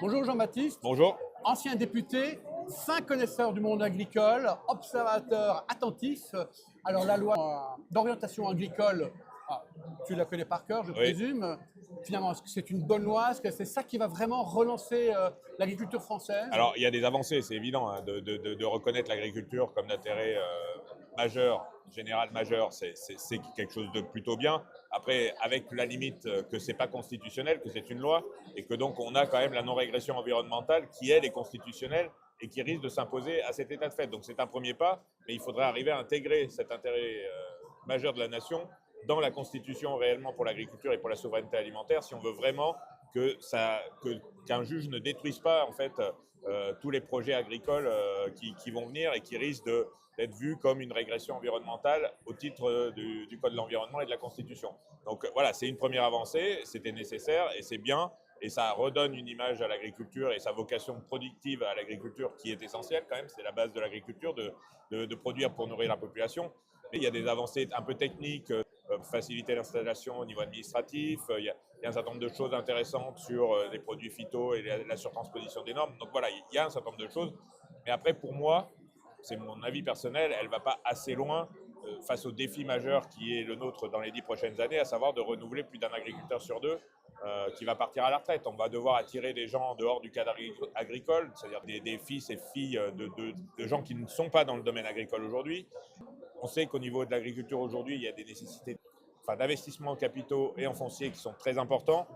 Bonjour Jean-Baptiste, Bonjour. ancien député, fin connaisseur du monde agricole, observateur attentif. Alors la loi d'orientation agricole, ah, tu la connais par cœur, je Oui. présume. Finalement, est-ce que c'est une bonne loi? Est-ce que c'est ça qui va vraiment relancer l'agriculture française? Alors, il y a des avancées, c'est évident, hein, de reconnaître l'agriculture comme d'intérêt majeur, général majeur, c'est quelque chose de plutôt bien. Après, avec la limite que c'est pas constitutionnel, que c'est une loi, et que donc on a quand même la non-régression environnementale qui, elle, est constitutionnelle et qui risque de s'imposer à cet état de fait. Donc c'est un premier pas, mais il faudrait arriver à intégrer cet intérêt majeur de la nation dans la Constitution réellement pour l'agriculture et pour la souveraineté alimentaire, si on veut vraiment qu'un juge ne détruise pas en fait tous les projets agricoles qui vont venir et qui risquent d'être vus comme une régression environnementale au titre du Code de l'environnement et de la Constitution. Donc voilà, c'est une première avancée, c'était nécessaire et c'est bien. Et ça redonne une image à l'agriculture et sa vocation productive à l'agriculture qui est essentielle quand même, c'est la base de l'agriculture, de produire pour nourrir la population. Mais il y a des avancées un peu techniques, faciliter l'installation au niveau administratif, il y a un certain nombre de choses intéressantes sur les produits phyto et la surtransposition des normes. Donc voilà, il y a un certain nombre de choses. Mais après, pour moi, c'est mon avis personnel, elle ne va pas assez loin face au défi majeur qui est le nôtre dans les 10 prochaines années, à savoir de renouveler plus d'un agriculteur sur deux qui va partir à la retraite. On va devoir attirer des gens en dehors du cadre agricole, c'est-à-dire des fils et filles de gens qui ne sont pas dans le domaine agricole aujourd'hui. On sait qu'au niveau de l'agriculture aujourd'hui, il y a des nécessités d'investissement en capitaux et en foncier qui sont très importants.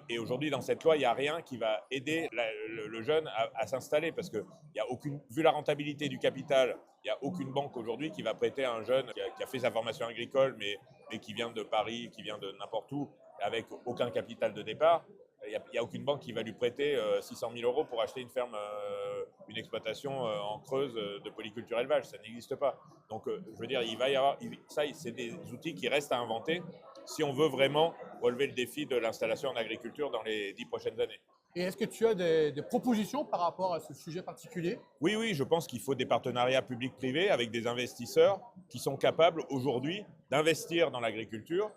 Et aujourd'hui, dans cette loi, il n'y a rien qui va aider le jeune à s'installer parce que vu la rentabilité du capital, il n'y a aucune banque aujourd'hui qui va prêter à un jeune qui a fait sa formation agricole, mais qui vient de Paris, qui vient de n'importe où, avec aucun capital de départ. Il n'y a aucune banque qui va lui prêter 600 000 euros pour acheter une ferme, une exploitation en Creuse de polyculture élevage. Ça n'existe pas. Donc, je veux dire, il va y avoir. Ça, c'est des outils qui restent à inventer si on veut vraiment relever le défi de l'installation en agriculture dans les 10 prochaines années. Et est-ce que tu as des propositions par rapport à ce sujet particulier? Oui, oui, je pense qu'il faut des partenariats publics-privés avec des investisseurs qui sont capables aujourd'hui d'investir dans l'agriculture.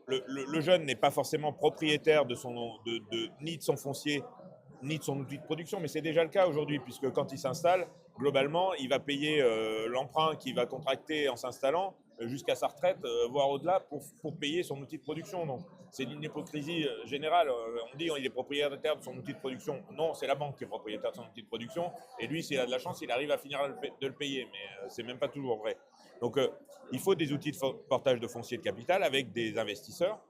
Le jeune n'est pas forcément propriétaire ni de son foncier, ni de son outil de production, mais c'est déjà le cas aujourd'hui, puisque quand il s'installe, globalement, il va payer l'emprunt qu'il va contracter en s'installant jusqu'à sa retraite, voire au-delà, pour payer son outil de production. Donc, c'est une hypocrisie générale. On dit qu'il est propriétaire de son outil de production. Non, c'est la banque qui est propriétaire de son outil de production. Et lui, s'il a de la chance, il arrive à finir de le payer. Mais c'est même pas toujours vrai. Donc, il faut des outils de portage de foncier de capital avec des investisseurs.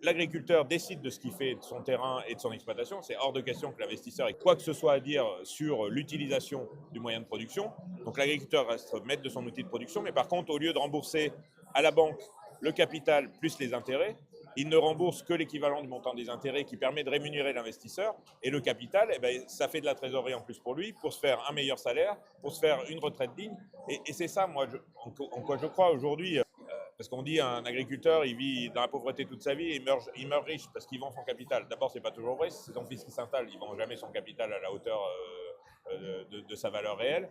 L'agriculteur décide de ce qu'il fait de son terrain et de son exploitation. C'est hors de question que l'investisseur ait quoi que ce soit à dire sur l'utilisation du moyen de production. Donc l'agriculteur reste maître de son outil de production, mais par contre, au lieu de rembourser à la banque le capital plus les intérêts, il ne rembourse que l'équivalent du montant des intérêts qui permet de rémunérer l'investisseur. Et le capital, eh ben, ça fait de la trésorerie en plus pour lui, pour se faire un meilleur salaire, pour se faire une retraite digne. Et c'est ça, moi, en quoi je crois aujourd'hui. Parce qu'on dit un agriculteur, il vit dans la pauvreté toute sa vie et il meurt riche parce qu'il vend son capital. D'abord, c'est pas toujours vrai. Si c'est son fils qui s'installe, il vend jamais son capital à la hauteur de sa valeur réelle.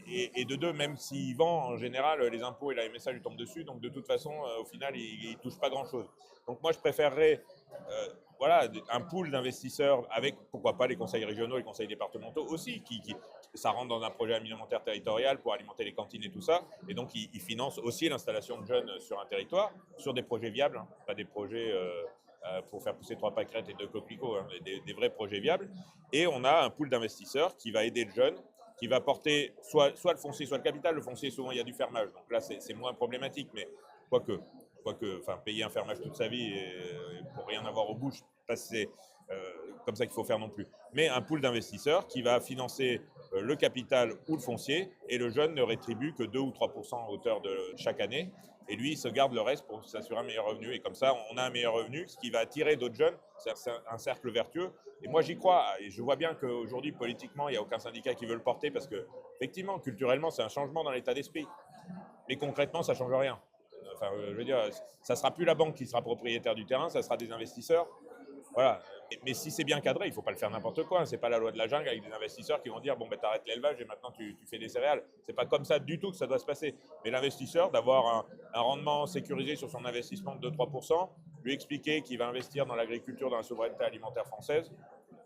Et de deux, même s'il vend, en général, les impôts et la MSA lui tombent dessus. Donc, de toute façon, au final, il touche pas grand-chose. Donc, moi, je préférerais voilà, un pool d'investisseurs avec, pourquoi pas, les conseils régionaux, les conseils départementaux aussi, ça rentre dans un projet alimentaire territorial pour alimenter les cantines et tout ça. Et donc, ils financent aussi l'installation de jeunes sur un territoire, sur des projets viables, hein, pas des projets pour faire pousser 3 pâquerettes et 2 coquelicots, hein, des vrais projets viables. Et on a un pool d'investisseurs qui va aider le jeune, qui va porter soit le foncier, soit le capital. Le foncier, souvent, il y a du fermage. Donc là, c'est moins problématique, mais quoique, payer un fermage toute sa vie et pour rien avoir aux bouches, c'est comme ça qu'il faut faire non plus. Mais un pool d'investisseurs qui va financer le capital ou le foncier, et le jeune ne rétribue que 2 ou 3% à hauteur de chaque année, et lui il se garde le reste pour s'assurer un meilleur revenu, et comme ça on a un meilleur revenu, ce qui va attirer d'autres jeunes. C'est un cercle vertueux, et moi j'y crois, et je vois bien qu'aujourd'hui politiquement il n'y a aucun syndicat qui veut le porter, parce que effectivement culturellement c'est un changement dans l'état d'esprit, mais concrètement ça ne change rien. Enfin, je veux dire, ça ne sera plus la banque qui sera propriétaire du terrain, ça sera des investisseurs. Voilà. Mais si c'est bien cadré, il ne faut pas le faire n'importe quoi. Hein. Ce n'est pas la loi de la jungle avec des investisseurs qui vont dire bon, ben, t'arrêtes l'élevage et maintenant tu fais des céréales. Ce n'est pas comme ça du tout que ça doit se passer. Mais l'investisseur, d'avoir un rendement sécurisé sur son investissement de 2-3%, lui expliquer qu'il va investir dans l'agriculture, dans la souveraineté alimentaire française,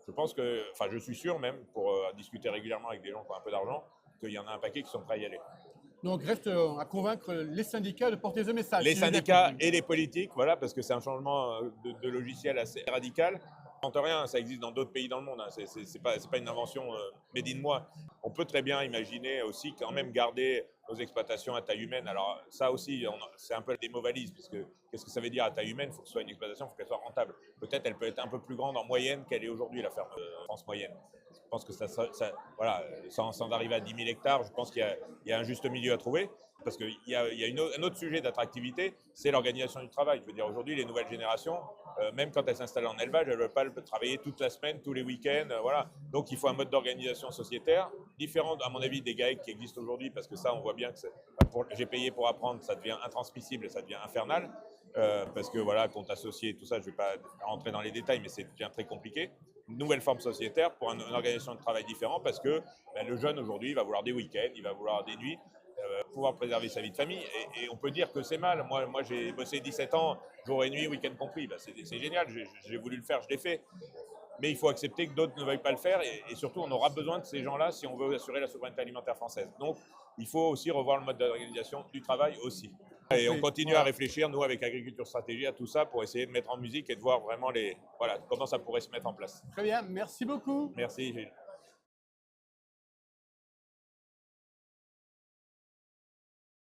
Je pense que, enfin, je suis sûr même, pour discuter régulièrement avec des gens qui ont un peu d'argent, qu'il y en a un paquet qui sont prêts à y aller. Donc reste à convaincre les syndicats de porter ce message. Les si j'ai bien syndicats compris. et les politiques, voilà, parce que c'est un changement de logiciel assez radical. On n'invente rien, ça existe dans d'autres pays dans le monde. Hein. C'est pas une invention made in moi. On peut très bien imaginer aussi quand même garder nos exploitations à taille humaine. Alors ça aussi, c'est un peu des mots valises, parce que qu'est-ce que ça veut dire à taille humaine? Il faut que ce soit une exploitation, il faut qu'elle soit rentable. Peut-être elle peut être un peu plus grande en moyenne qu'elle est aujourd'hui, la ferme France moyenne. Je pense que voilà, sans arriver à 10 000 hectares, je pense qu'il y a un juste milieu à trouver. Parce qu'il y a un autre sujet d'attractivité, c'est l'organisation du travail. Je veux dire, aujourd'hui, les nouvelles générations, même quand elles s'installent en élevage, elles ne veulent pas travailler toute la semaine, tous les week-ends. Voilà. Donc, il faut un mode d'organisation sociétaire différent, à mon avis, des GAEC qui existent aujourd'hui, parce que ça, on voit bien que j'ai payé pour apprendre, ça devient intransmissible et ça devient infernal. Parce que, voilà, compte associé et tout ça, je ne vais pas rentrer dans les détails, mais c'est devient très compliqué. Une nouvelle forme sociétaire pour une organisation de travail différente, parce que le jeune, aujourd'hui, il va vouloir des week-ends, il va vouloir des nuits. Pouvoir préserver sa vie de famille. Et on peut dire que c'est mal. Moi j'ai bossé 17 ans, jour et nuit, week-end compris. C'est génial, j'ai voulu le faire, je l'ai fait. Mais il faut accepter que d'autres ne veuillent pas le faire. Et surtout, on aura besoin de ces gens-là si on veut assurer la souveraineté alimentaire française. Donc, il faut aussi revoir le mode d'organisation du travail aussi. Et on continue à réfléchir, nous, avec Agriculture Stratégie, à tout ça pour essayer de mettre en musique et de voir vraiment voilà, comment ça pourrait se mettre en place. Très bien, merci beaucoup. Merci, Gilles.